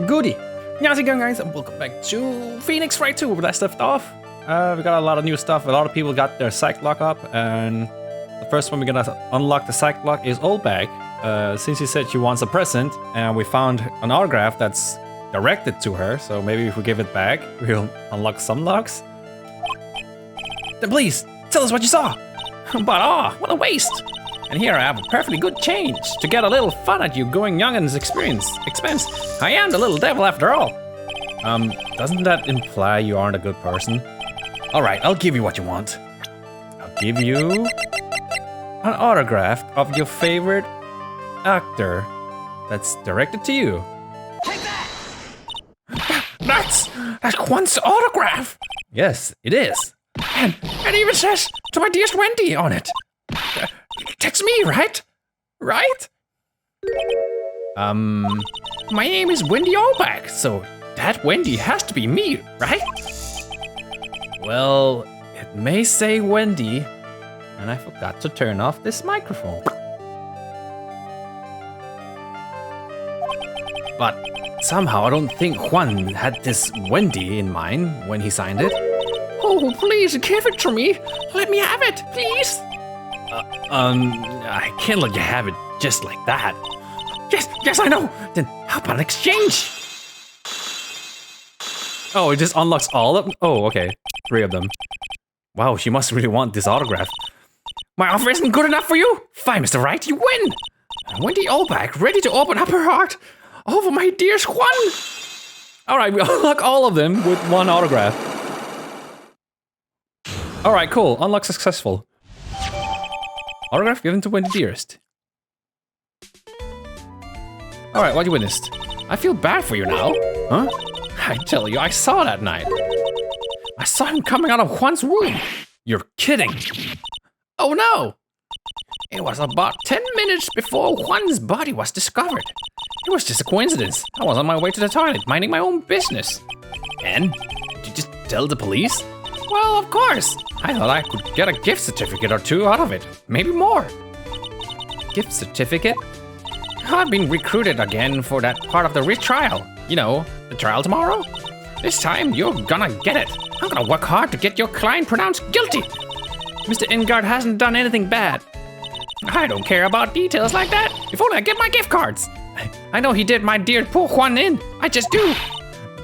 Goody! How's it going, guys? And welcome back to Phoenix Wright 2, where that left off. We got a lot of new stuff. A lot of people got their psych lock up, and the first one we're gonna unlock the psych lock is Oldbag. Since she said she wants a present, and we found an autograph that's directed to her, so maybe if we give it back, we'll unlock some locks. Then please, tell us what you saw! But what a waste! And here I have a perfectly good change to get a little fun at you going youngin's expense. I am the little devil after all. Doesn't that imply you aren't a good person? Alright, I'll give you what you want. I'll give you an autograph of your favorite actor that's directed to you. Take that! That's Juan's autograph! Yes, it is. And it even says, "To my dearest Wendy" on it. Text me, right? Right? My name is Wendy Oldbag, so that Wendy has to be me, right? Well, it may say Wendy, and I forgot to turn off this microphone. But somehow I don't think Juan had this Wendy in mind when he signed it. Oh, please give it to me. Let me have it, please. I can't let you have it just like that. Yes, I know. Then how about an exchange? Oh, it just unlocks all of them? Oh, okay. 3 of them. Wow, she must really want this autograph. My offer isn't good enough for you? Fine, Mr. Wright, you win. Wendy Oldbag, ready to open up her heart over my dearest Juan. All right, we unlock all of them with 1 autograph. All right, cool. Unlock successful. Autograph given to Wendy Dearest. Alright, what you witnessed? I feel bad for you now. Huh? I tell you, I saw that night. I saw him coming out of Juan's room. You're kidding. Oh no! It was about 10 minutes before Juan's body was discovered. It was just a coincidence. I was on my way to the toilet, minding my own business. And? Did you just tell the police? Well, of course. I thought I could get a gift certificate or 2 out of it. Maybe more. Gift certificate? I've been recruited again for that part of the retrial. You know, the trial tomorrow. This time, you're gonna get it. I'm gonna work hard to get your client pronounced guilty. Mr. Ingard hasn't done anything bad. I don't care about details like that. If only I get my gift cards. I know he did my dear poor Juan in. I just do.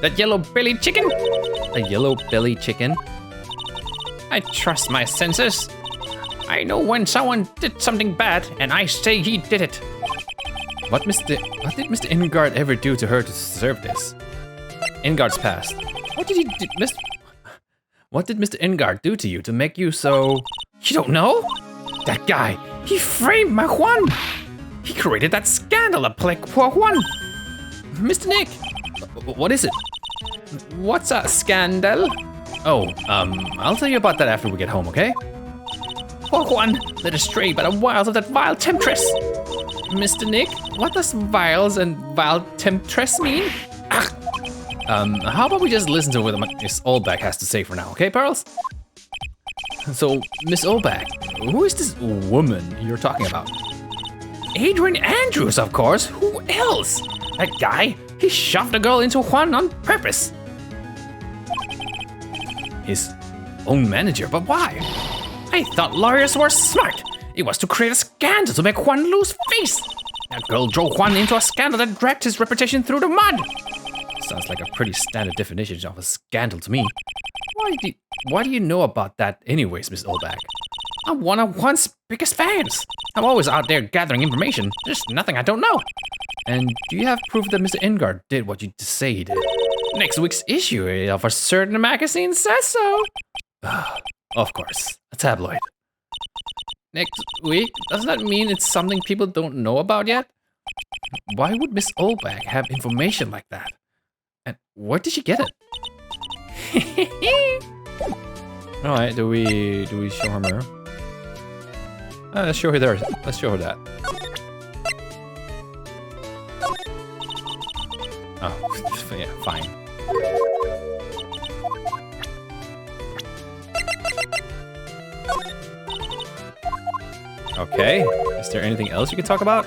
That yellow-bellied chicken? A yellow-bellied chicken? I trust my senses. I know when someone did something bad, and I say he did it. What did Mr. Ingard ever do to her to deserve this? Ingard's past. What did Mr. Ingard do to you to make you so... You don't know? That guy, he framed my Juan. He created that scandal that plagued poor Juan. Mr. Nick, what is it? What's a scandal? Oh, I'll tell you about that after we get home, okay? Poor Juan, led astray by the wiles of that vile temptress. Mr. Nick, what does vials and vile temptress mean? How about we just listen to what Miss Oldbag has to say for now, okay, Pearls? So, Miss Oldbag, who is this woman you're talking about? Adrian Andrews, of course. Who else? That guy, he shoved a girl into Juan on purpose. His own manager, but why? I thought lawyers were smart. It was to create a scandal to make Juan lose face. That girl drove Juan into a scandal that dragged his reputation through the mud. Sounds like a pretty standard definition of a scandal to me. Why do you know about that anyways, Miss Oldbag? I'm one of Juan's biggest fans. I'm always out there gathering information. There's nothing I don't know. And do you have proof that Mr. Ingard did what you say he did? Next week's issue of a certain magazine says so. Of course, a tabloid. Next week? Doesn't that mean it's something people don't know about yet? Why would Miss Oldbag have information like that? And where did she get it? All right, do we show her mirror? Let's show her there. Let's show her that. Oh, yeah, fine. Okay, is there anything else you can talk about?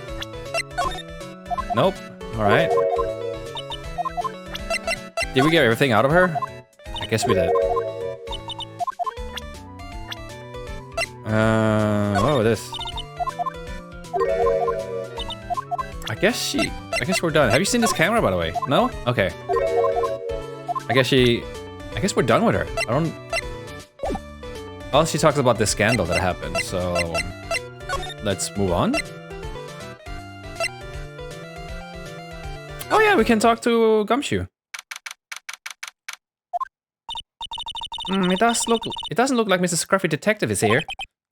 Nope, all right. Did we get everything out of her? I guess we did. What was this? I guess we're done. Have you seen this camera, by the way? No? Okay. I guess we're done with her. Well, she talks about this scandal that happened, so let's move on. Oh yeah, we can talk to Gumshoe. It doesn't look like Mr. Scruffy Detective is here.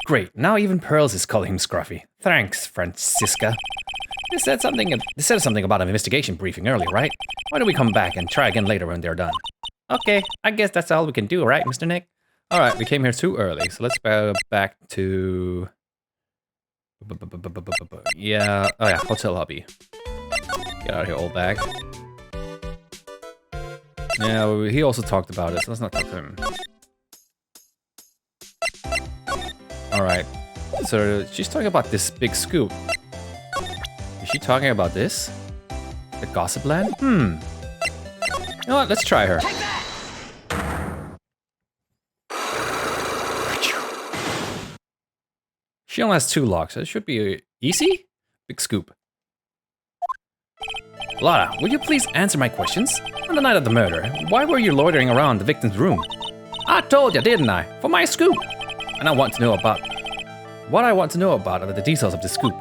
Great, now even Pearls is calling him Scruffy. Thanks, Francisca. They said something about an investigation briefing earlier, right? Why don't we come back and try again later when they're done? Okay, I guess that's all we can do, right, Mr. Nick? Alright, we came here too early, so let's go back to... Yeah, oh yeah, hotel lobby. Get out of here, old bag. Yeah, he also talked about it, so let's not talk to him. Alright, so she's talking about this big scoop. Is she talking about this? The gossip land? You know what, let's try her. She only has 2 locks, so it should be easy? Big scoop. Lara, will you please answer my questions? On the night of the murder, why were you loitering around the victim's room? I told you, didn't I? For my scoop. And I want to know about... What I want to know about are the details of the scoop.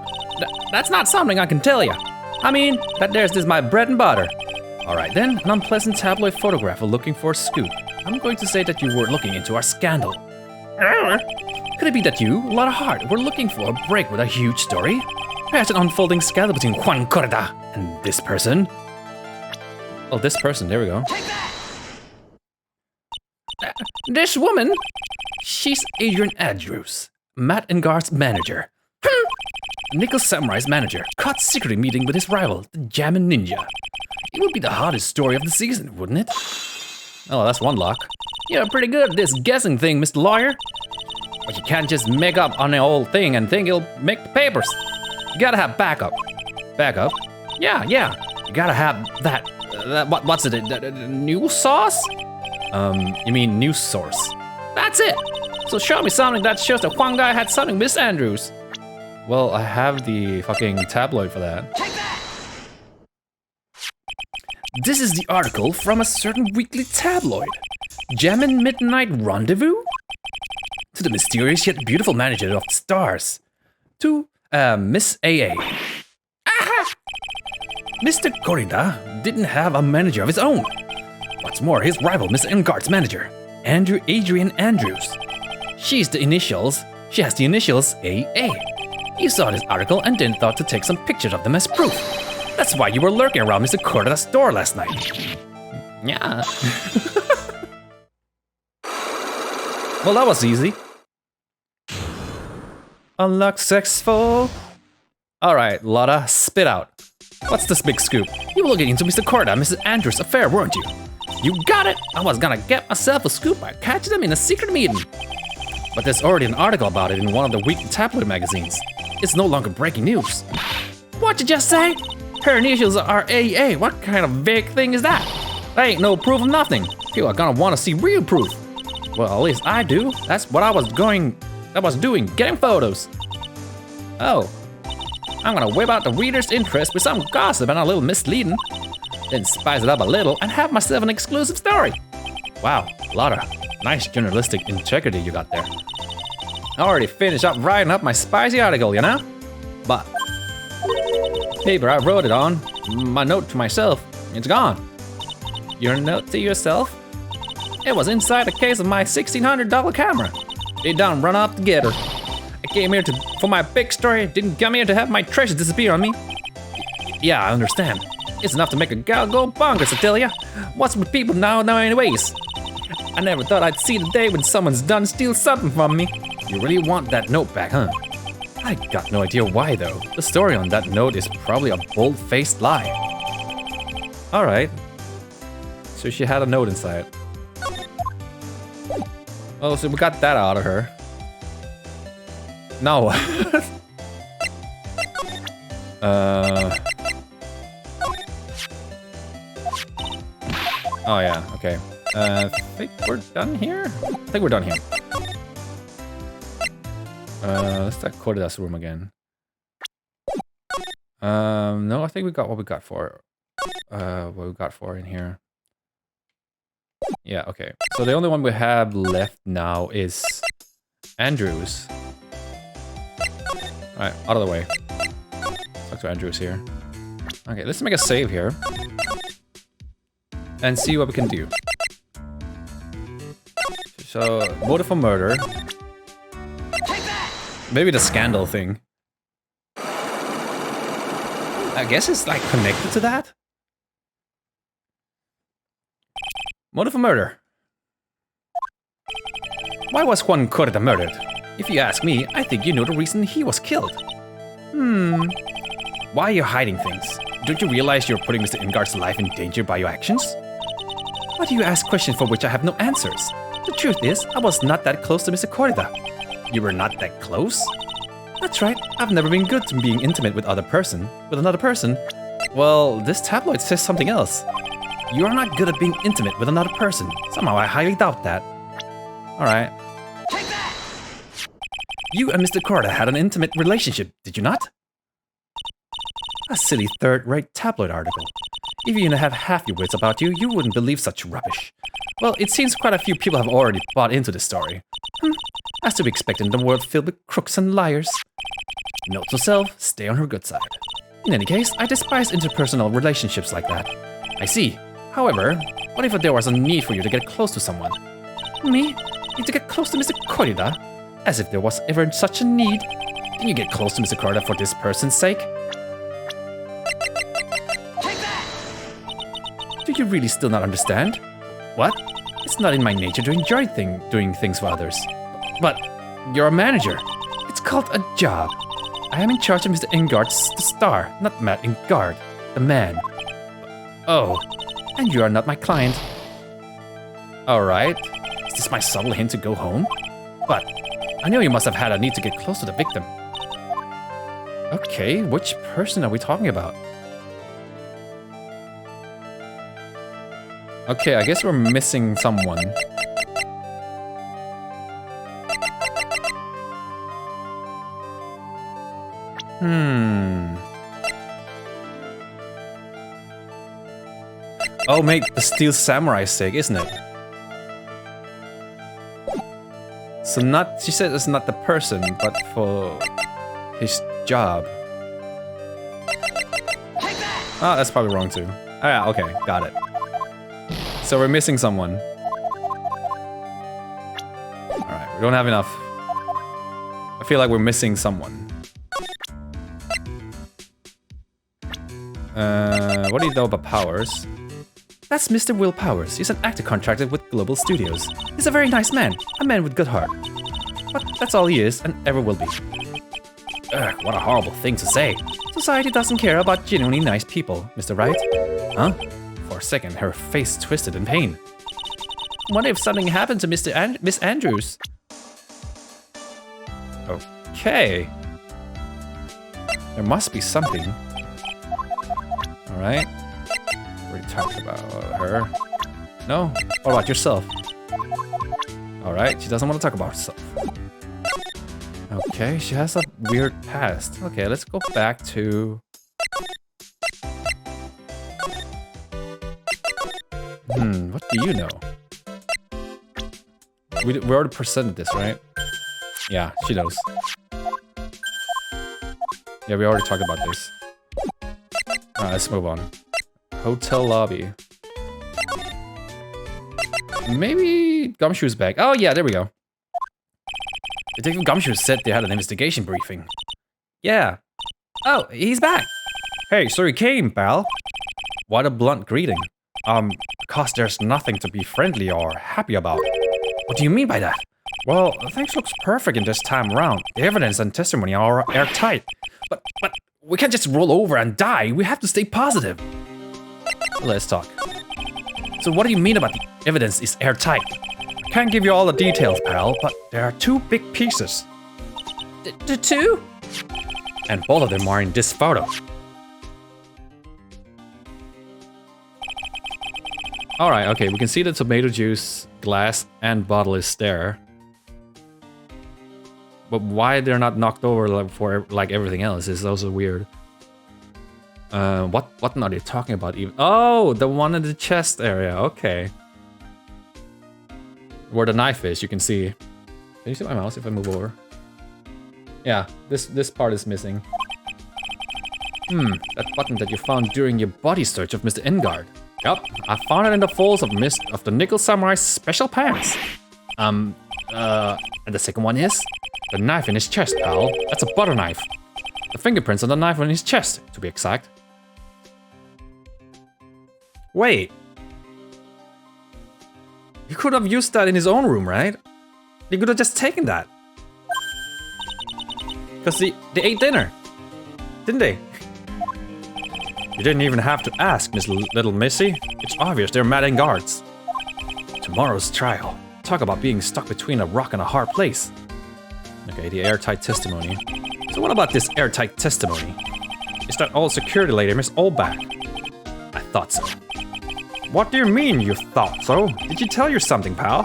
That's not something I can tell you. I mean, this is my bread and butter. Alright then, an unpleasant tabloid photographer looking for a scoop. I'm going to say that you were looking into our scandal. Could it be that you, Lara Hart, were looking for a break with a huge story? Perhaps an unfolding scandal between Juan Corda and this person? Oh, this person, there we go. This woman? She's Adrian Andrews, Matt and Garth's manager. Nickel Samurai's manager, caught secretly meeting with his rival, the Jammin' Ninja. It would be the hottest story of the season, wouldn't it? Oh, that's one lock. You're pretty good at this guessing thing, Mr. Lawyer. But you can't just make up on the whole thing and think it'll make the papers. You gotta have backup. Backup? Yeah. You gotta have that what's it? News sauce? You mean news source? That's it. So show me something that shows that one guy had something, Miss Andrews. Well, I have the fucking tabloid for that. Take that! This is the article from a certain weekly tabloid. Jammin' Midnight Rendezvous? To the mysterious yet beautiful manager of the stars. To Miss AA. Aha! Mr. Corrida didn't have a manager of his own. What's more, his rival, Mr. Engart's manager, Adrian Andrews. She has the initials AA. You saw this article and then thought to take some pictures of them as proof. That's why you were lurking around Mr. Corrida's store last night. Yeah. Well, that was easy. Unsuccessful. Alright, Lotta, spit out. What's this big scoop? You were looking into Mr. Corrida and Mrs. Andrews' affair, weren't you? You got it! I was gonna get myself a scoop by catching them in a secret meeting. But there's already an article about it in one of the weekly tabloid magazines. It's no longer breaking news. What'd you just say? Her initials are AA. What kind of vague thing is that? There ain't no proof of nothing. People are gonna wanna see real proof. Well, at least I do. That's what I was doing, getting photos. Oh. I'm gonna whip out the reader's interest with some gossip and a little misleading. Then spice it up a little and have myself an exclusive story. Wow, Lotta, nice journalistic integrity you got there. I already finished up writing up my spicy article, you know? But paper I wrote it on, my note to myself, it's gone. Your note to yourself? It was inside a case of my $1,600 camera. They done run off together. I came here for my big story, didn't come here to have my treasure disappear on me. Yeah, I understand. It's enough to make a gal go bonkers, I tell ya. What's with people now anyways? I never thought I'd see the day when someone's done steal something from me. You really want that note back, huh? I got no idea why though. The story on that note is probably a bold-faced lie. Alright. So she had a note inside. Oh, so we got that out of her. No. Oh yeah, okay. I think we're done here? I think we're done here. Let's check Corda's room again. No, I think we got what we got for in here. Yeah, okay. So the only one we have left now is Andrews. Alright, out of the way. Talk to Andrews here. Okay, let's make a save here. And see what we can do. So, motive for murder. Maybe the scandal thing. I guess it's like connected to that. Motive for murder. Why was Juan Corda murdered? If you ask me, I think you know the reason he was killed. Why are you hiding things? Don't you realize you're putting Mr. Ingard's life in danger by your actions? Why do you ask questions for which I have no answers? The truth is, I was not that close to Mr. Corda. You were not that close? That's right, I've never been good to being intimate with another person. Well, this tabloid says something else. You are not good at being intimate with another person. Somehow I highly doubt that. Alright. You and Mr. Corda had an intimate relationship, did you not? A silly third-rate tabloid article. If you didn't have half your wits about you, you wouldn't believe such rubbish. Well, it seems quite a few people have already bought into this story. As to be expected in a world filled with crooks and liars. Note to self, stay on her good side. In any case, I despise interpersonal relationships like that. I see. However, what if there was a need for you to get close to someone? Me? Need to get close to Mr. Corda? As if there was ever such a need. Can you get close to Mr. Corda for this person's sake? Do you really still not understand? What? It's not in my nature to enjoy doing things for others. But you're a manager. It's called a job. I am in charge of Mr. Ingard's the star, not Matt Ingard, the man. Oh, and you are not my client. Alright. Is this my subtle hint to go home? But I know you must have had a need to get close to the victim. Okay, which person are we talking about? Okay, I guess we're missing someone. Oh, mate, the Steel Samurai's sake, isn't it? So she said it's not the person, but for his job. Oh, that's probably wrong too. Oh, yeah, okay, got it. So we're missing someone. Alright, we don't have enough. I feel like we're missing someone. What do you know about Powers? That's Mr. Will Powers. He's an actor contracted with Global Studios. He's a very nice man. A man with good heart. But that's all he is and ever will be. Ugh, what a horrible thing to say. Society doesn't care about genuinely nice people, Mr. Wright. Huh? For a second, her face twisted in pain. What if something happened to Miss Andrews? Okay. There must be something. Alright. We already talked about her. No? What about yourself? Alright, she doesn't want to talk about herself. Okay, she has a weird past. Okay, let's go back to... what do you know? We already presented this, right? Yeah, she knows. Yeah, we already talked about this. Alright, let's move on. Hotel lobby. Maybe Gumshoe's back. Oh yeah, there we go. Detective Gumshoe said they had an investigation briefing. Yeah. Oh, he's back. Hey, so you came, pal. What a blunt greeting. Cause there's nothing to be friendly or happy about. What do you mean by that? Well, things looks perfect in this time around. The evidence and testimony are airtight. But we can't just roll over and die. We have to stay positive. Let's talk. So what do you mean about the evidence is airtight? I can't give you all the details, pal, but there are two big pieces. The two? And both of them are in this photo. Alright, okay, we can see the tomato juice, glass, and bottle is there. But why they're not knocked over like, for like everything else is also weird. What button are they talking about even? Oh, the one in the chest area, okay. Where the knife is, you can see. Can you see my mouse if I move over? Yeah, this part is missing. That button that you found during your body search of Mr. Ingard. Yup, I found it in the folds of the Nickel Samurai's special pants. And the second one is the knife in his chest, pal. That's a butter knife. The fingerprints on the knife on his chest, to be exact. Wait. He could have used that in his own room, right? He could have just taken that. Because they ate dinner, didn't they? You didn't even have to ask, Miss Little Missy. It's obvious they're mad and guards. Tomorrow's trial. Talk about being stuck between a rock and a hard place. Okay, the Airtight Testimony. So what about this Airtight Testimony? Is that old security lady, Miss Oldback? I thought so. What do you mean you thought so? Did you tell you something, pal?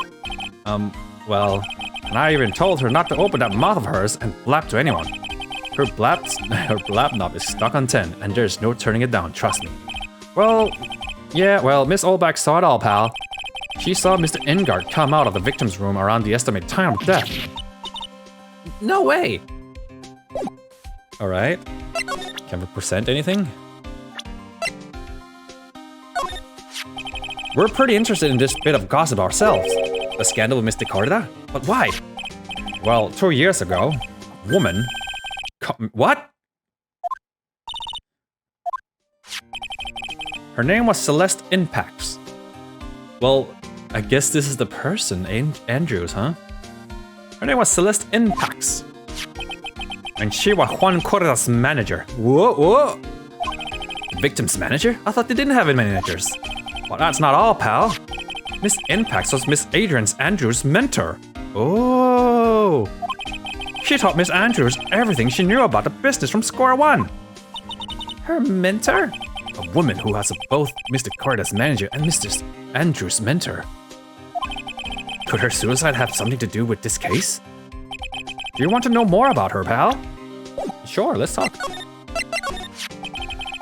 Well, and I even told her not to open that mouth of hers and blab to anyone. Her blab knob is stuck on 10, and there's no turning it down, trust me. Well, yeah, well, Miss Oldback saw it all, pal. She saw Mr. Ingard come out of the victim's room around the estimated time of death. No way! Alright. Can we present anything? We're pretty interested in this bit of gossip ourselves. The scandal with Mr. Corda? But why? Well, 2 years ago, a woman... What? Her name was Celeste Impax. Well, I guess this is the person, Andrews, huh? Her name was Celeste Impax. And she was Juan Corda's manager. Whoa, whoa! Victim's manager? I thought they didn't have any managers. Well, that's not all, pal. Miss Impax was Miss Adrian's Andrews' mentor. Oh! She taught Miss Andrews everything she knew about the business from square one. Her mentor? A woman who has both Mr. Corda's manager and Mr. Andrews' mentor. Could her suicide have something to do with this case? Do you want to know more about her, pal? Sure, let's talk.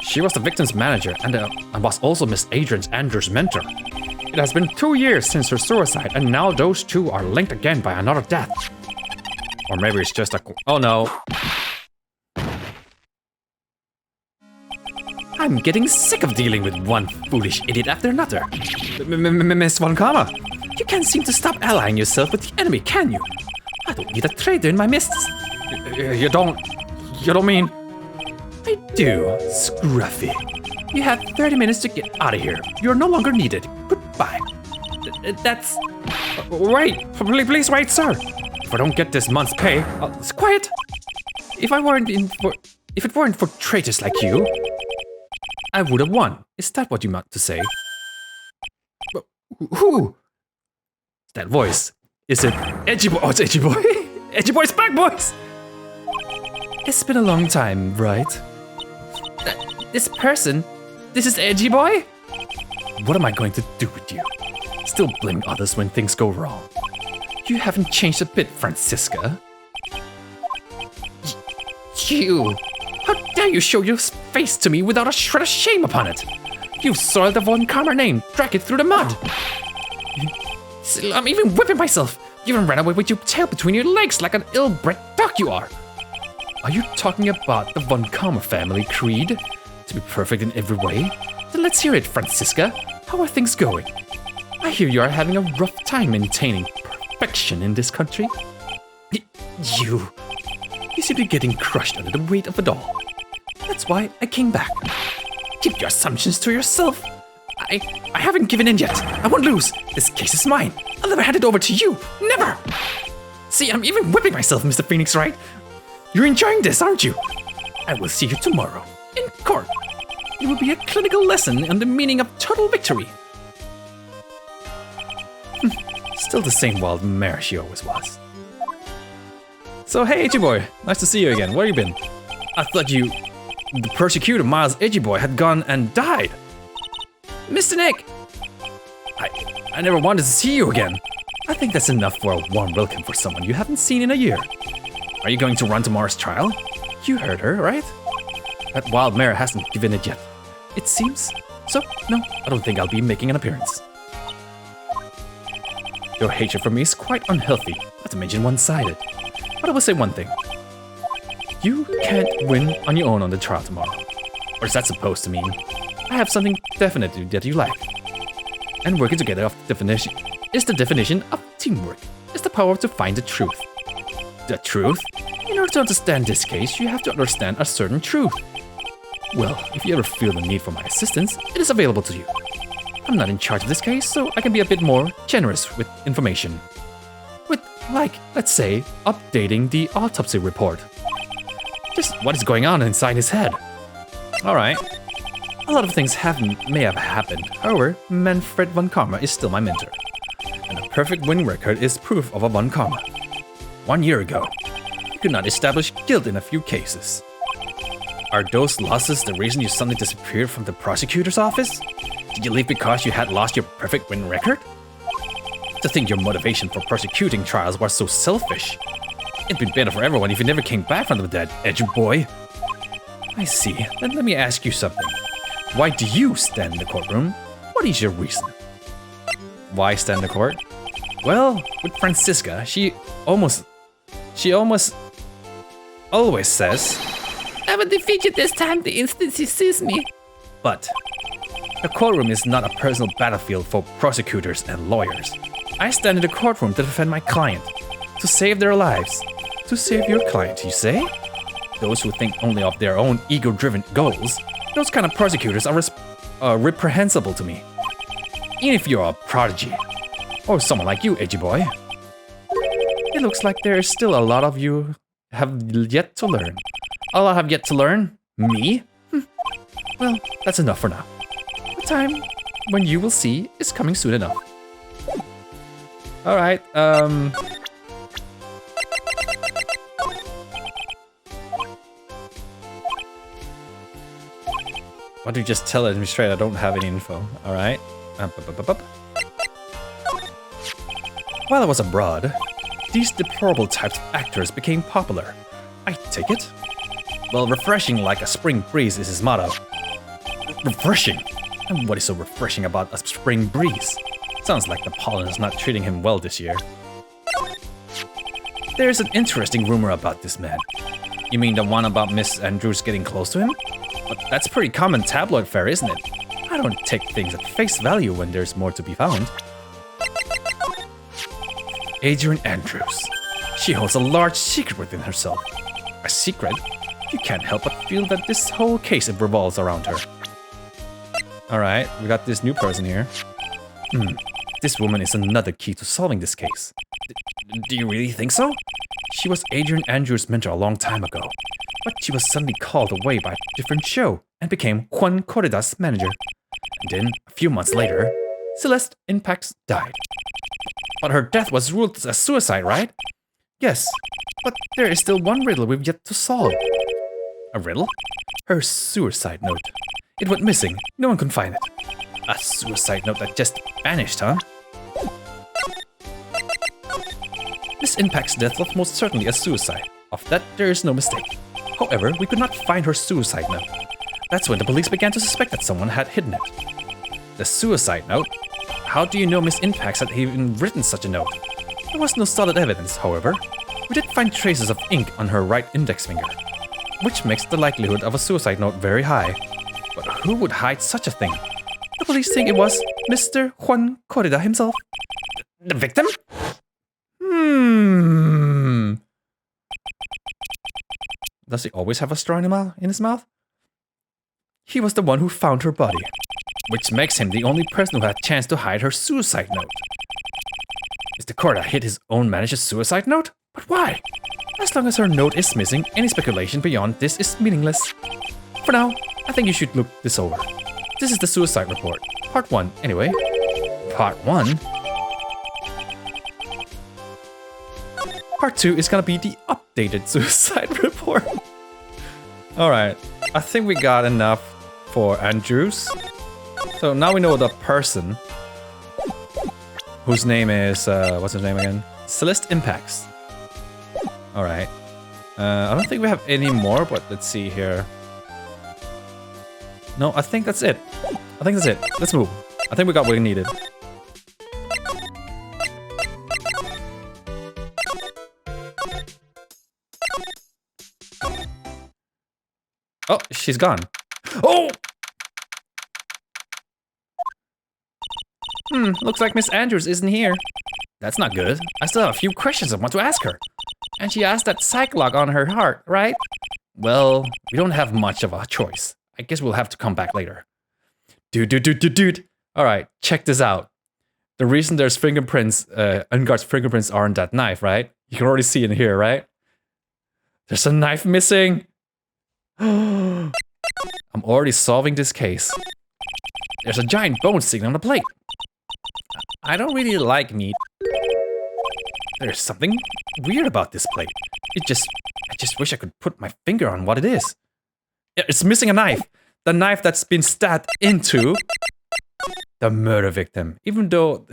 She was the victim's manager and was also Miss Adrian's Andrews' mentor. It has been 2 years since her suicide, and now those two are linked again by another death. Or maybe it's just a... Oh no. I'm getting sick of dealing with one foolish idiot after another. Miss Von Kama, you can't seem to stop allying yourself with the enemy, can you? I don't need a traitor in my midst. You don't mean... I do, Scruffy. You have 30 minutes to get out of here. You're no longer needed. Goodbye. That's... Wait, please wait, sir. If I don't get this month's pay, quiet. If it weren't for traitors like you, I would have won. Is that what you meant to say? Who? That voice. Is it Edgy Boy? Oh, it's Edgy Boy. Edgy Boy's back, boys. It's been a long time, right? This is Edgy Boy? What am I going to do with you? Still blame others when things go wrong. You haven't changed a bit, Francisca. You! How dare you show your face to me without a shred of shame upon it? You've soiled the Von Karma name, drag it through the mud. I'm even whipping myself. You even ran away with your tail between your legs like an ill-bred dog you are. Are you talking about the Von Karma family creed? To be perfect in every way? Then let's hear it, Francisca. How are things going? I hear you are having a rough time maintaining perfection in this country. You seem to be getting crushed under the weight of it all. That's why I came back. Keep your assumptions to yourself. I haven't given in yet. I won't lose. This case is mine. I'll never hand it over to you. Never. See, I'm even whipping myself, Mr. Phoenix Wright. You're enjoying this, aren't you? I will see you tomorrow. In court. It will be a clinical lesson on the meaning of total victory. Still the same wild mare she always was. So hey, Edgy Boy. Nice to see you again. Where you been? I thought the persecutor Miles Edgy Boy had gone and died. Mr. Nick! I never wanted to see you again. I think that's enough for a warm welcome for someone you haven't seen in a year. Are you going to run tomorrow's trial? You heard her, right? That wild mare hasn't given it yet, it seems. So, no, I don't think I'll be making an appearance. Your hatred for me is quite unhealthy, not to mention one-sided. But I will say one thing. You can't win on your own on the trial tomorrow. Or is that supposed to mean? I have something definite that you lack. And working together is the definition of teamwork. It's the power to find the truth. The truth? In order to understand this case, you have to understand a certain truth. Well, if you ever feel the need for my assistance, it is available to you. I'm not in charge of this case, so I can be a bit more generous with information. With, like, let's say, updating the autopsy report. Just what is going on inside his head. Alright. A lot of things may have happened. However, Manfred von Karma is still my mentor. And a perfect win record is proof of a von Karma. 1 year ago, you could not establish guilt in a few cases. Are those losses the reason you suddenly disappeared from the prosecutor's office? Did you leave because you had lost your perfect win record? To think your motivation for prosecuting trials was so selfish. It'd been better for everyone if you never came back from the dead, edgy boy. I see. Then let me ask you something. Why do you stand in the courtroom? What is your reason? Why stand in the court? Well, with Francisca, she almost always says, I will defeat you this time the instant she sees me. But the courtroom is not a personal battlefield for prosecutors and lawyers. I stand in the courtroom to defend my client, to save their lives. To save your client, you say? Those who think only of their own ego-driven goals, those kind of prosecutors are reprehensible to me. Even if you're a prodigy, or someone like you, edgy boy. It looks like there is still a lot of you have yet to learn. All I have yet to learn? Me? Well, that's enough for now. The time when you will see is coming soon enough. Alright, why don't you just tell it straight? I don't have any info. Alright. While I was abroad, these deplorable types of actors became popular. I take it? Well, refreshing like a spring breeze is his motto. Refreshing? And what is so refreshing about a spring breeze? Sounds like the pollen is not treating him well this year. There's an interesting rumor about this man. You mean the one about Miss Andrews getting close to him? But that's pretty common tabloid fare, isn't it? I don't take things at face value when there's more to be found. Adrian Andrews. She holds a large secret within herself. A secret? You can't help but feel that this whole case revolves around her. Alright, we got this new person here. This woman is another key to solving this case. Do you really think so? She was Adrian Andrews' mentor a long time ago, but she was suddenly called away by a different show and became Juan Corrida's manager. And then, a few months later, Celeste Impax died. But her death was ruled as suicide, right? Yes, but there is still one riddle we've yet to solve. A riddle? Her suicide note. It went missing. No one could find it. A suicide note that just vanished, huh? Miss Impact's death was most certainly a suicide. Of that, there is no mistake. However, we could not find her suicide note. That's when the police began to suspect that someone had hidden it. The suicide note? How do you know Miss Impax had even written such a note? There was no solid evidence, however. We did find traces of ink on her right index finger, which makes the likelihood of a suicide note very high. But who would hide such a thing? The police think it was Mr. Juan Corrida himself. The victim? Does he always have a straw in his mouth? He was the one who found her body, which makes him the only person who had a chance to hide her suicide note. Mr. Corrida hid his own manager's suicide note? But why? As long as her note is missing, any speculation beyond this is meaningless. For now, I think you should look this over. This is the suicide report. Part 1, anyway. Part 1? Part 2 is gonna be the updated suicide report. Alright, I think we got enough for Andrews. So now we know the person. whose name is, what's his name again? Celeste Impacts. Alright. I don't think we have any more, but let's see here. No, I think that's it. I think that's it. Let's move. I think we got what we needed. Oh, she's gone. Oh! Looks like Miss Andrews isn't here. That's not good. I still have a few questions I want to ask her. And she asked that psych lock on her heart, right? Well, we don't have much of a choice. I guess we'll have to come back later. Dude. Alright, check this out. The reason there's fingerprints, Unguard's fingerprints are on that knife, right? You can already see in here, right? There's a knife missing. I'm already solving this case. There's a giant bone sitting on the plate. I don't really like meat. There's something weird about this plate. I just wish I could put my finger on what it is. It's missing a knife. The knife that's been stabbed into the murder victim. Even though,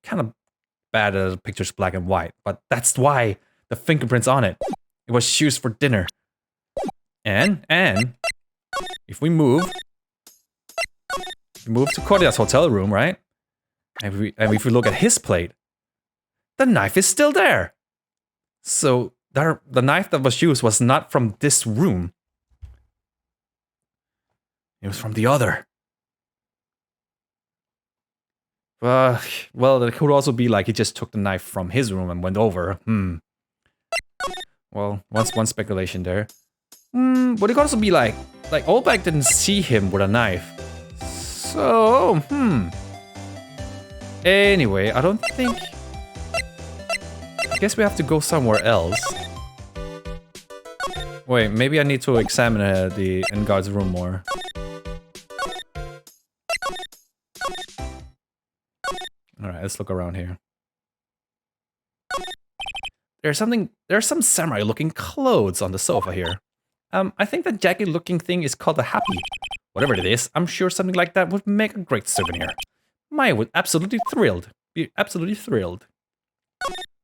kind of bad that the picture's black and white, but that's why the fingerprints on it. It was used for dinner. And if we move to Cordia's hotel room, right? And if we look at his plate, the knife is still there. So the knife that was used was not from this room. It was from the other. Well, it could also be like he just took the knife from his room and went over. Well, one speculation there. But it could also be like Olbeck didn't see him with a knife. So, Anyway, I don't think... I guess we have to go somewhere else. Wait, maybe I need to examine the Enguard's room more. Alright, let's look around here. There's some samurai-looking clothes on the sofa here. I think that jacket-looking thing is called a happy. Whatever it is, I'm sure something like that would make a great souvenir. Maya would be absolutely thrilled.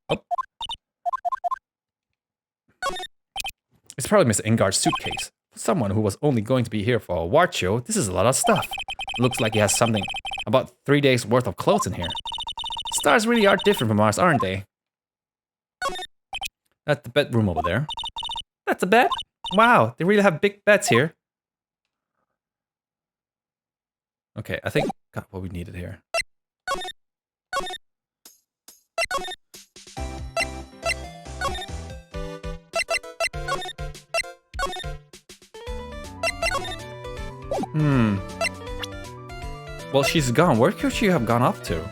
Oh. It's probably Miss Enguard's suitcase. For someone who was only going to be here for a watch show, this is a lot of stuff. Looks like he has something about 3 days worth of clothes in here. Stars really are different from ours, aren't they? That's the bedroom over there. That's a bed? Wow, they really have big beds here. Okay, I think got what we needed here. Well, she's gone. Where could she have gone off to?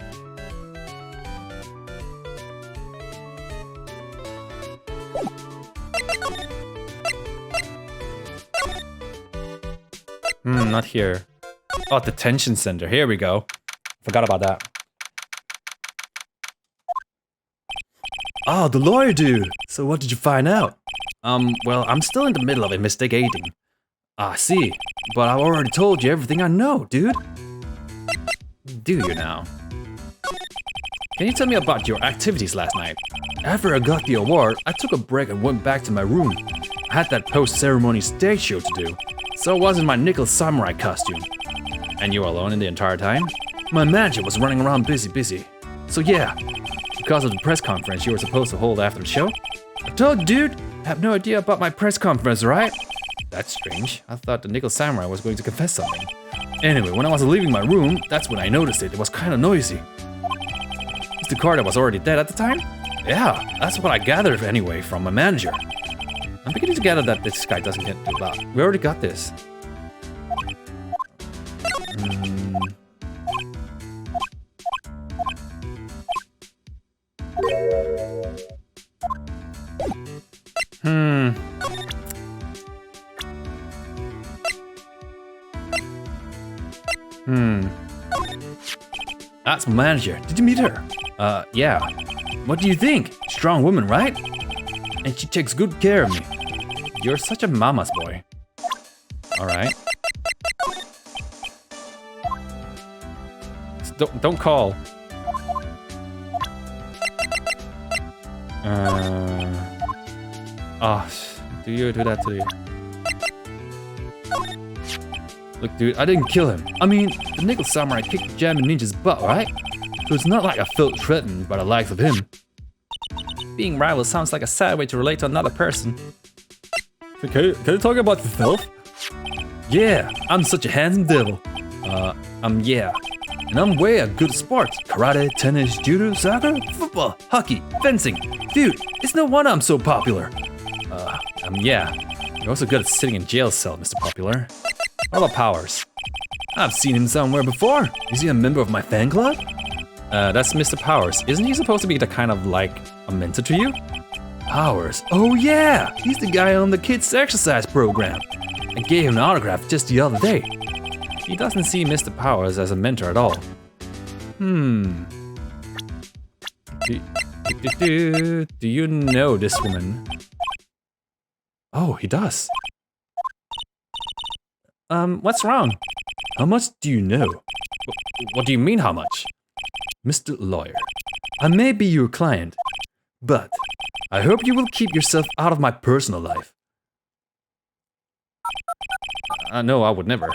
Not here. Oh, detention center. Here we go. Forgot about that. Oh, the lawyer dude. So what did you find out? Well, I'm still in the middle of investigating. I see. But I've already told you everything I know, dude. Do you now? Can you tell me about your activities last night? After I got the award, I took a break and went back to my room. I had that post-ceremony stage show to do, so I was in my nickel samurai costume. And you were alone in the entire time? My manager was running around busy. So yeah, because of the press conference you were supposed to hold after the show? I told you, dude, I have no idea about my press conference, right? That's strange. I thought the nickel samurai was going to confess something. Anyway, when I was leaving my room, that's when I noticed it. It was kind of noisy. Is the car that was already dead at the time? Yeah, that's what I gathered anyway from my manager. I'm beginning to gather that this guy doesn't get too loud. We already got this. That's my manager. Did you meet her? Yeah. What do you think? Strong woman, right? And she takes good care of me. You're such a mama's boy. Alright. Don't call. Do you do that to you? Look, dude, I didn't kill him. I mean, the Nickel Samurai kicked the Jammin' Ninja's butt, right? So it's not like I felt threatened by the likes of him. Being rivals sounds like a sad way to relate to another person. Can you talk about yourself? Yeah, I'm such a handsome devil. Yeah. And I'm way a good sports. Karate, tennis, judo, soccer, football, hockey, fencing. Dude, it's no wonder I'm so popular. Yeah. You're also good at sitting in jail cell, Mr. Popular. What about Powers? I've seen him somewhere before. Is he a member of my fan club? That's Mr. Powers. Isn't he supposed to be the kind of like a mentor to you? Powers? Oh yeah! He's the guy on the kids' exercise program. I gave him an autograph just the other day. He doesn't see Mr. Powers as a mentor at all. Do you know this woman? Oh, he does. What's wrong? How much do you know? What do you mean, how much? Mr. Lawyer, I may be your client, but I hope you will keep yourself out of my personal life. No, I would never.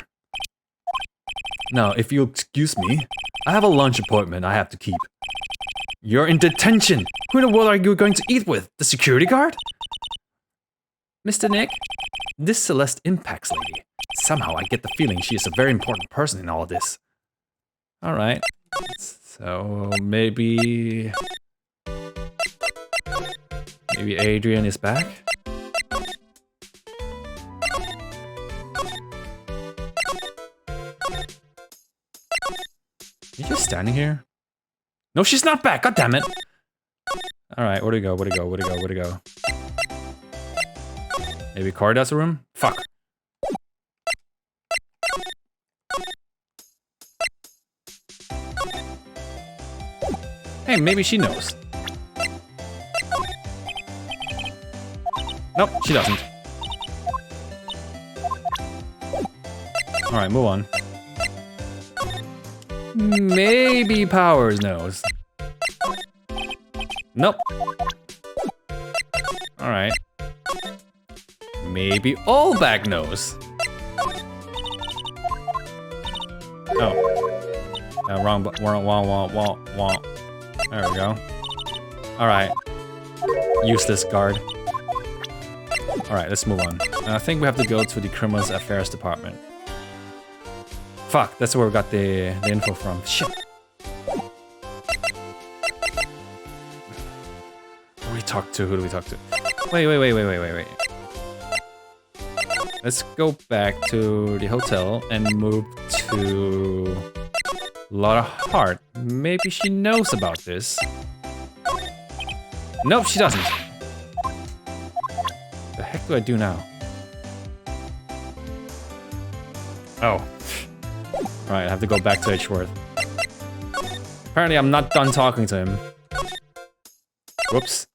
Now, if you'll excuse me, I have a lunch appointment I have to keep. You're in detention! Who in the world are you going to eat with? The security guard? Mr. Nick, this Celeste Impacts lady. Somehow I get the feeling she is a very important person in all of this. Alright. So maybe Adrian is back? Are you just standing here? No, she's not back! God damn it! Alright, where'd he go? Where'd he go? Where'd he go? Where'd he go? Maybe Corridor's room? Fuck. Hey, maybe she knows. Nope, she doesn't. Alright, move on. Maybe Powers knows. Nope. Alright. Maybe Allback knows. Oh. Wrong. There we go. Alright. Useless guard. Alright, let's move on. I think we have to go to the Criminal Affairs Department. Fuck, that's where we got the info from. Shit. Who do we talk to? Who do we talk to? Wait. Let's go back to the hotel and move to Lotta Hart. Maybe she knows about this. Nope, she doesn't. The heck do I do now? Oh. Right, I have to go back to Edgeworth. Apparently I'm not done talking to him. Whoops.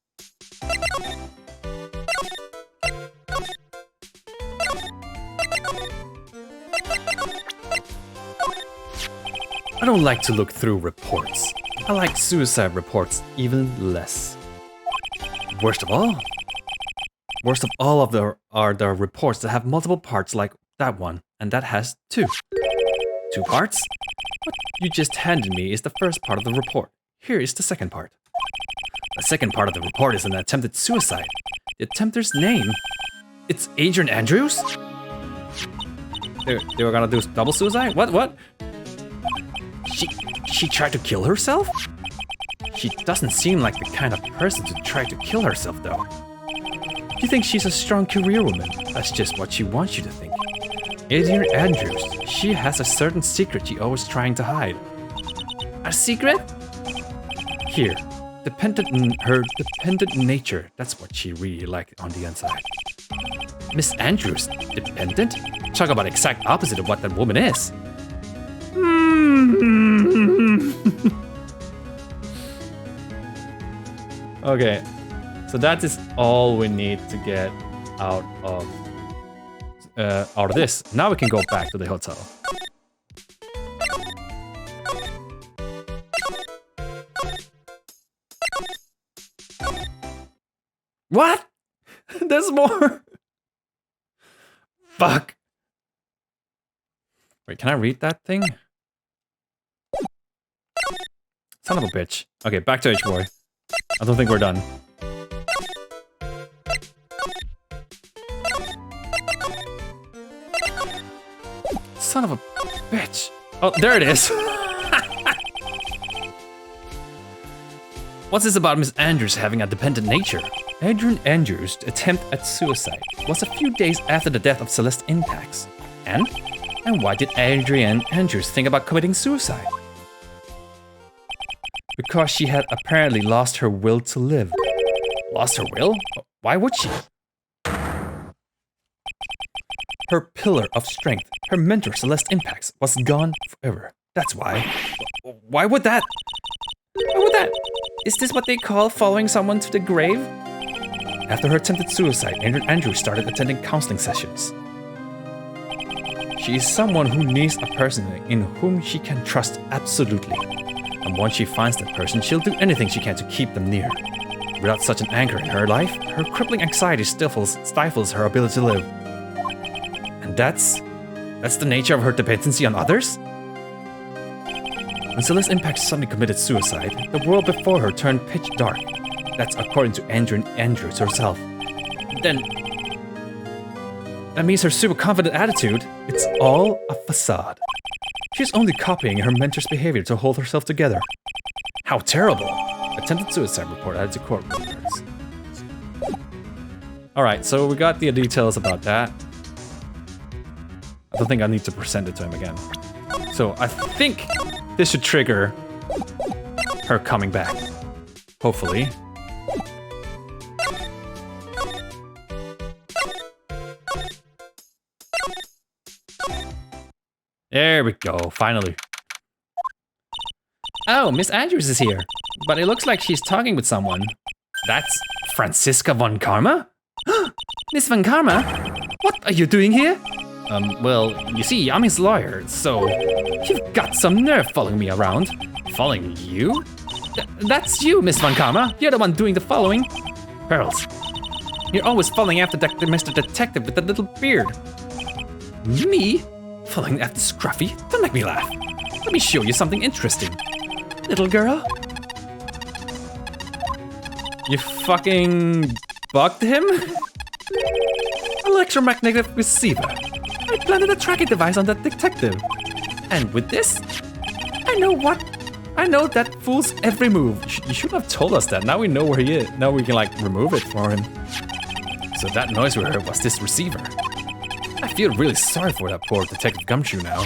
I don't like to look through reports. I like suicide reports even less. Worst of all are the reports that have multiple parts like that one, and that has two. 2 parts? What you just handed me is the first part of the report. Here is the second part. The second part of the report is an attempted suicide. The attempter's name? It's Adrian Andrews? They were gonna do double suicide? What? She tried to kill herself? She doesn't seem like the kind of person to try to kill herself, though. You think she's a strong career woman? That's just what she wants you to think. Adrian Andrews, she has a certain secret she's always trying to hide. A secret? Here, her dependent nature, that's what she really liked on the inside. Miss Andrews, dependent? Talk about exact opposite of what that woman is. Okay, so that is all we need to get out of this. Now we can go back to the hotel. What? There's more. Fuck. Wait, can I read that thing? Son of a bitch. Okay, back to H-Boy. I don't think we're done. Son of a bitch. Oh, there it is. What's this about Miss Andrews having a dependent nature? Adrian Andrews' attempt at suicide was a few days after the death of Celeste Impax. And why did Adrian Andrews think about committing suicide? Because she had apparently lost her will to live. Lost her will? Why would she? Her pillar of strength, her mentor Celeste Impax, was gone forever. That's why. Why would that? Why would that? Is this what they call following someone to the grave? After her attempted suicide, Andrew started attending counseling sessions. She is someone who needs a person in whom she can trust absolutely. And once she finds that person, she'll do anything she can to keep them near. Without such an anchor in her life, her crippling anxiety stifles her ability to live. And that's the nature of her dependency on others? When Celeste Impax suddenly committed suicide, the world before her turned pitch dark. That's according to Adrian Andrews herself. Then that means her super confident attitude, it's all a facade. She's only copying her mentor's behavior to hold herself together. How terrible! Attempted suicide report added to court records. Alright, so we got the details about that. I don't think I need to present it to him again. So I think this should trigger her coming back. Hopefully. There we go, finally. Oh, Miss Andrews is here. But it looks like she's talking with someone. That's Franziska von Karma? Miss von Karma? What are you doing here? Well, you see, I'm his lawyer, so... You've got some nerve following me around. Following you? That's you, Miss von Karma. You're the one doing the following. Pearls. You're always following after Mr. Detective with the little beard. Me? Following after Scruffy? Don't make me laugh. Let me show you something interesting. Little girl? You fucking bugged him? Electromagnetic receiver. I planted a tracking device on that detective. And with this, I know that fool's every move. You shouldn't have told us that. Now we know where he is. Now we can like remove it for him. So that noise we heard was this receiver. I feel really sorry for that poor Detective Gumshoe now.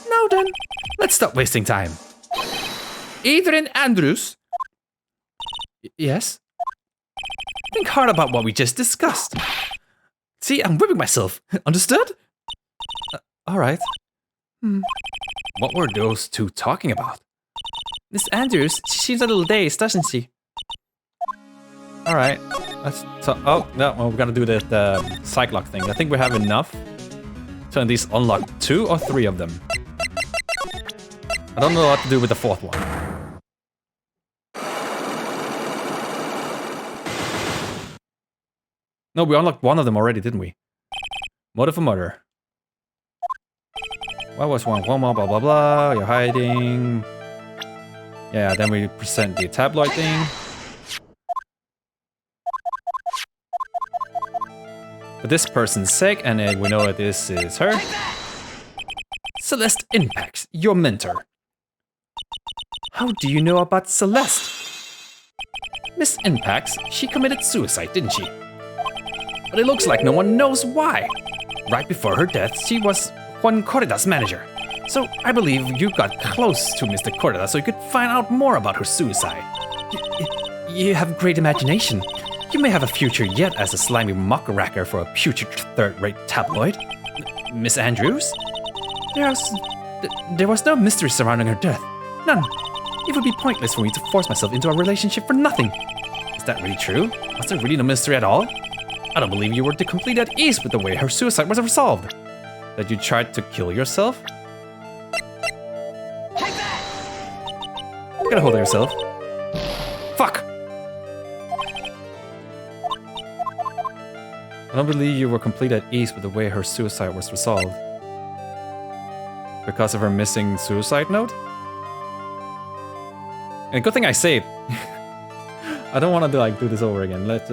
Now then, let's stop wasting time. Adrian Andrews? Yes? Think hard about what we just discussed. See, I'm whipping myself. Understood? Alright. What were those two talking about? Miss Andrews, she seems a little dazed, doesn't she? Alright. Let's talk. Oh, no, well, we gotta do the psych lock thing. I think we have enough to at least unlock 2 or 3 of them. I don't know what to do with the 4th one. No, we unlocked 1 of them already, didn't we? Motive of murder. What was one? One more, blah, blah, blah. You're hiding. Yeah, then we present the tabloid thing. For this person's sake, and we know that this is her. Celeste Impax, your mentor. How do you know about Celeste? Miss Impax, she committed suicide, didn't she? But it looks like no one knows why. Right before her death, she was Juan Corrida's manager. So I believe you got close to Mr. Corrida so you could find out more about her suicide. You have great imagination. You may have a future yet as a slimy muckracker for a putrid third-rate tabloid. Miss Andrews? There was no mystery surrounding her death. None. It would be pointless for me to force myself into a relationship for nothing. Is that really true? Was there really no mystery at all? I don't believe you were completely at ease with the way her suicide was resolved. That you tried to kill yourself? Get a hold of yourself. Fuck! I don't believe you were completely at ease with the way her suicide was resolved. Because of her missing suicide note? And good thing I saved. I don't want to like do this over again. Let's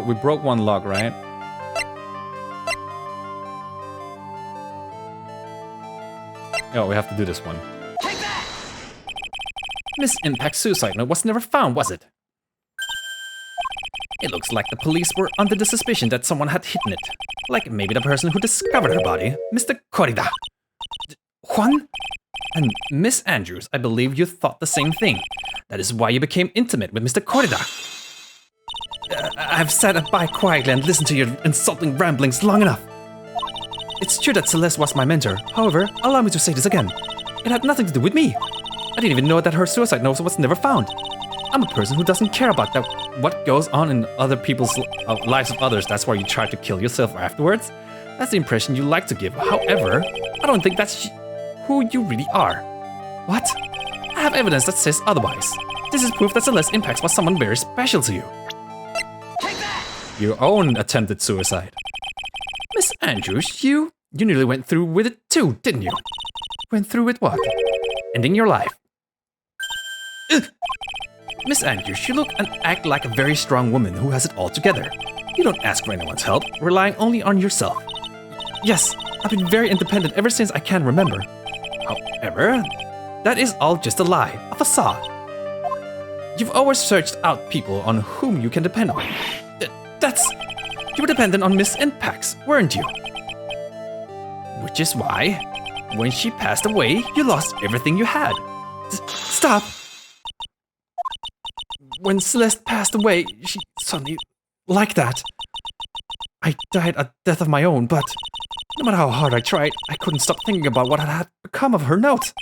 we broke one log, right? Oh, we have to do this one. Take that! Miss Impact's suicide note was never found, was it? It looks like the police were under the suspicion that someone had hidden it. Like maybe the person who discovered her body, Mr. Corrida. Juan? And Miss Andrews, I believe you thought the same thing. That is why you became intimate with Mr. Corrida. I've sat by quietly and listened to your insulting ramblings long enough. It's true that Celeste was my mentor. However, allow me to say this again. It had nothing to do with me. I didn't even know that her suicide note was never found. I'm a person who doesn't care about that. What goes on in other people's lives of others. That's why you try to kill yourself afterwards. That's the impression you like to give. However, I don't think that's who you really are. What? I have evidence that says otherwise. This is proof that Celeste Impacts was someone very special to you. Take that! Your own attempted suicide. Miss Andrews, you nearly went through with it too, didn't you? Went through with what? Ending your life. Ugh. Miss Andrews, you look and act like a very strong woman who has it all together. You don't ask for anyone's help, relying only on yourself. Yes, I've been very independent ever since I can remember. However, that is all just a lie, a facade. You've always searched out people on whom you can depend on. You were dependent on Miss Impacts, weren't you? Which is why, when she passed away, you lost everything you had. Stop! When Celeste passed away, she suddenly... like that. I died a death of my own, but no matter how hard I tried, I couldn't stop thinking about what had become of her note.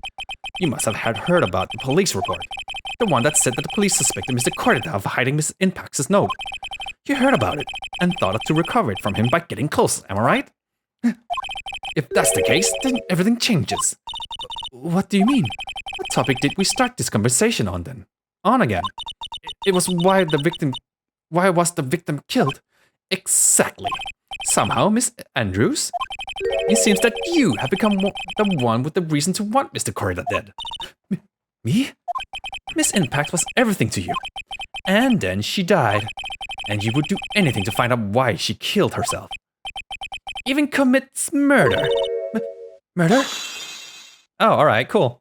You must have heard about the police report. The one that said that the police suspected Mr. Corrida of hiding Miss Impacts' note. You heard about it, and thought to recover it from him by getting close, am I right? If that's the case, then everything changes. What do you mean? What topic did we start this conversation on then? On again. It was why was the victim killed? Exactly. Somehow, Miss Andrews, it seems that you have become the one with the reason to want Mr. Corrida dead. Me? Miss Impact was everything to you. And then she died. And you would do anything to find out why she killed herself. Even commits murder. Murder? Oh, alright, cool.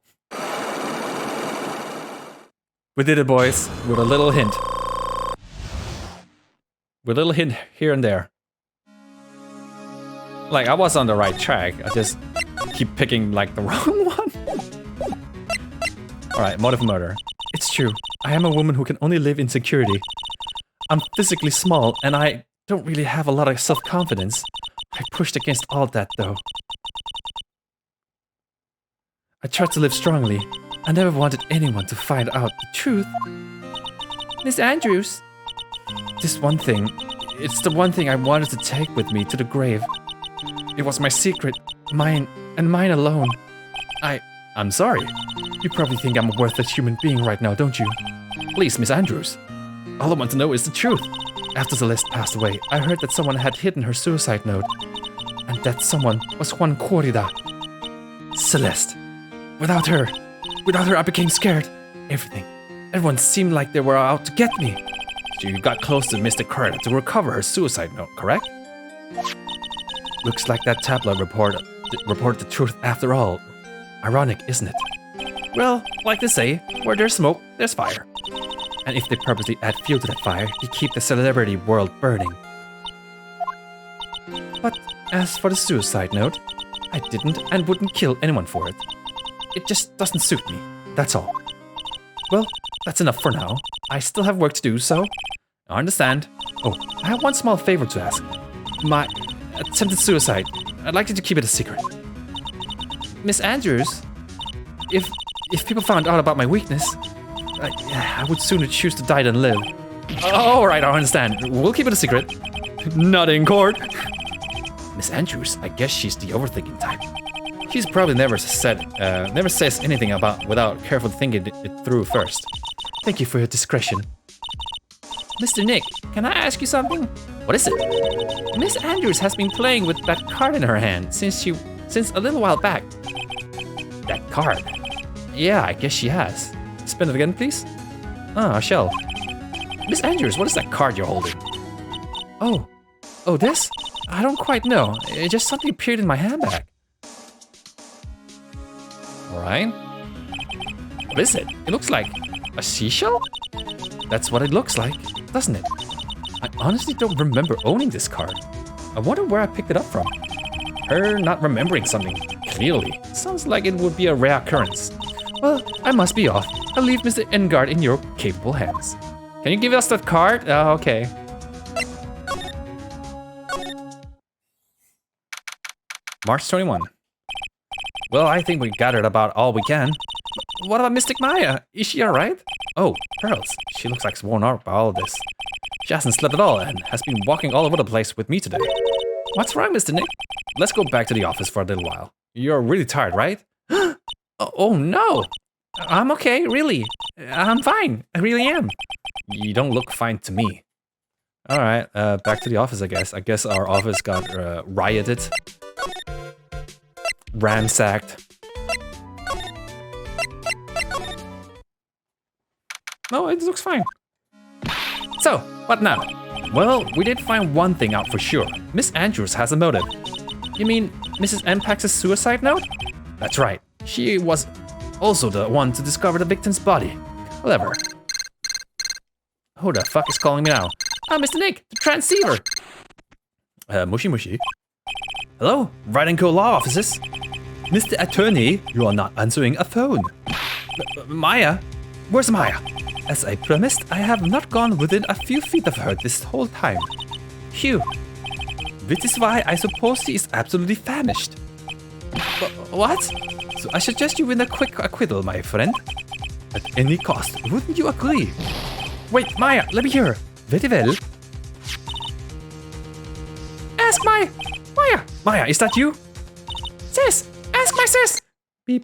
We did it, boys, with a little hint. With a little hint here and there. Like, I was on the right track, I just keep picking, like, the wrong one. Alright, motive murder. It's true, I am a woman who can only live in security. I'm physically small, and I don't really have a lot of self-confidence. I pushed against all that, though. I tried to live strongly. I never wanted anyone to find out the truth. Miss Andrews. This one thing, it's the one thing I wanted to take with me to the grave. It was my secret, mine, and mine alone. I'm sorry. You probably think I'm a worthless human being right now, don't you? Please, Miss Andrews. All I want to know is the truth. After Celeste passed away, I heard that someone had hidden her suicide note. And that someone was Juan Corrida. Celeste. Without her I became scared. Everyone seemed like they were out to get me. So you got close to Mr. Corrida to recover her suicide note, correct? Looks like that tabloid reported the truth after all. Ironic, isn't it? Well, like they say, where there's smoke, there's fire. And if they purposely add fuel to that fire, you keep the celebrity world burning. But as for the suicide note, I didn't and wouldn't kill anyone for it. It just doesn't suit me, that's all. Well, that's enough for now. I still have work to do, so I understand. Oh, I have one small favor to ask. My attempted suicide, I'd like you to keep it a secret. Miss Andrews, if people found out about my weakness, I would sooner choose to die than live. All right, I understand. We'll keep it a secret. Not in court. Miss Andrews, I guess she's the overthinking type. She's probably never says anything about without carefully thinking it through first. Thank you for your discretion. Mr. Nick, can I ask you something? What is it? Miss Andrews has been playing with that card in her hand since a little while back. That card? Yeah, I guess she has. Spin it again, please. Ah, I shall. Miss Andrews, what is that card you're holding? Oh, this? I don't quite know. It just something appeared in my handbag. Alright. What is it? It looks like a seashell? That's what it looks like, doesn't it? I honestly don't remember owning this card. I wonder where I picked it up from. Her not remembering something, clearly. Sounds like it would be a rare occurrence. Well, I must be off. I'll leave Mr. Engard in your capable hands. Can you give us that card? Okay. March 21. Well, I think we gathered about all we can. What about Mystic Maya? Is she alright? Oh, Pearls. She looks like worn out by all of this. She hasn't slept at all and has been walking all over the place with me today. What's wrong, Mr. Nick? Let's go back to the office for a little while. You're really tired, right? Oh no! I'm okay, really. I'm fine. I really am. You don't look fine to me. Alright, back to the office, I guess. I guess our office got rioted. Ransacked. No, it looks fine. So, what now? Well, we did find one thing out for sure. Miss Andrews has a motive. You mean Mrs. Empax's suicide note? That's right. She was also the one to discover the victim's body. Clever. Who the fuck is calling me now? Ah, Mr. Nick, the transceiver. Mushy mushy. Hello, Wright & Co. Law Offices. Mr. Attorney, you are not answering a phone. Maya? Where's Maya? As I promised, I have not gone within a few feet of her this whole time. Phew. Which is why I suppose she is absolutely famished. What? So I suggest you win a quick acquittal, my friend. At any cost, wouldn't you agree? Wait, Maya, let me hear. Very well. Ask Maya. Maya. Maya, is that you? Sis, ask my sis. Beep.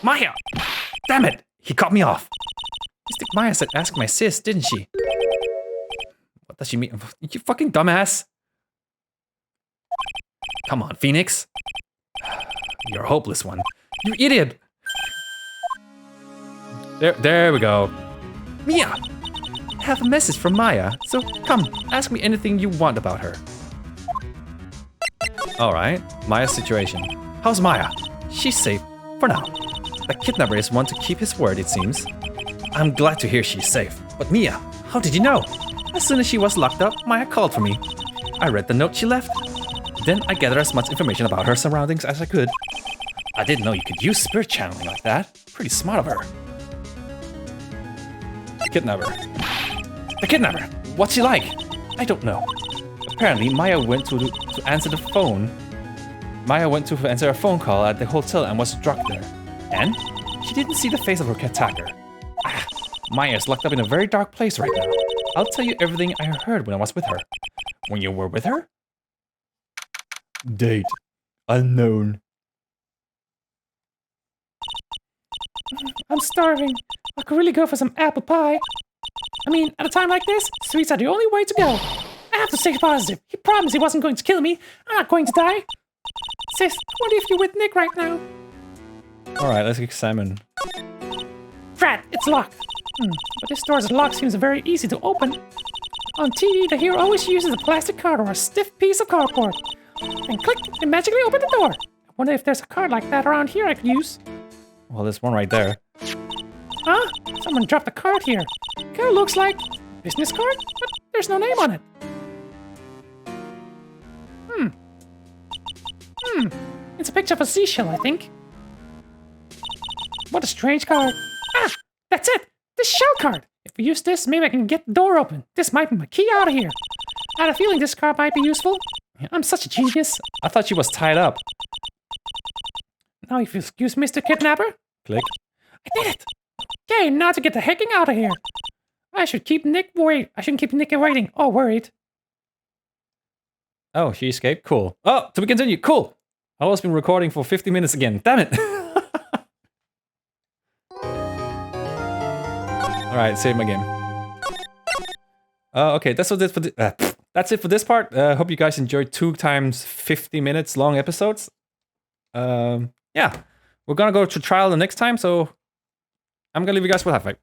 Maya. Damn it, he cut me off. Mystic Maya said ask my sis, didn't she? What does she mean? You fucking dumbass. Come on, Phoenix. You're a hopeless one. You idiot. There we go. Mia! I have a message from Maya, so come, ask me anything you want about her. Alright, Maya's situation. How's Maya? She's safe, for now. The kidnapper is one to keep his word, it seems. I'm glad to hear she's safe. But Mia, how did you know? As soon as she was locked up, Maya called for me. I read the note she left. Then I gathered as much information about her surroundings as I could. I didn't know you could use spirit channeling like that. Pretty smart of her. Kidnapper. The kidnapper! What's she like? I don't know. Apparently, Maya went to answer the phone. Maya went to answer a phone call at the hotel and was struck there. And she didn't see the face of her attacker. Ah, Maya's locked up in a very dark place right now. I'll tell you everything I heard when I was with her. When you were with her? Date. Unknown. I'm starving. I could really go for some apple pie. I mean, at a time like this, sweets are the only way to go. I have to stay positive. He promised he wasn't going to kill me. I'm not going to die. Sis, what if you're with Nick right now? Alright, let's examine. Drat, it's locked. But this door's lock seems very easy to open. On TV, the hero always uses a plastic card or a stiff piece of cardboard. And click, it magically opens the door. I wonder if there's a card like that around here I could use. Well, there's one right there. Huh? Someone dropped a card here. Kinda looks like business card, but there's no name on it. It's a picture of a seashell, I think. What a strange card. Ah, that's it. This shell card. If we use this, maybe I can get the door open. This might be my key out of here. I had a feeling this card might be useful. I'm such a genius. I thought she was tied up. Now if you excuse Mr. Kidnapper. Click. I did it. Okay, now to get the hecking out of here. I shouldn't keep Nick waiting. Oh, worried. Oh, she escaped? Cool. Oh, to be continued. Cool. I've almost been recording for 50 minutes again. Damn it. Alright, save my game. Okay, that's what it for that's it for this part. Hope you guys enjoyed 2 times 50 minutes long episodes. Yeah. We're gonna go to trial the next time, so I'm gonna leave you guys with that.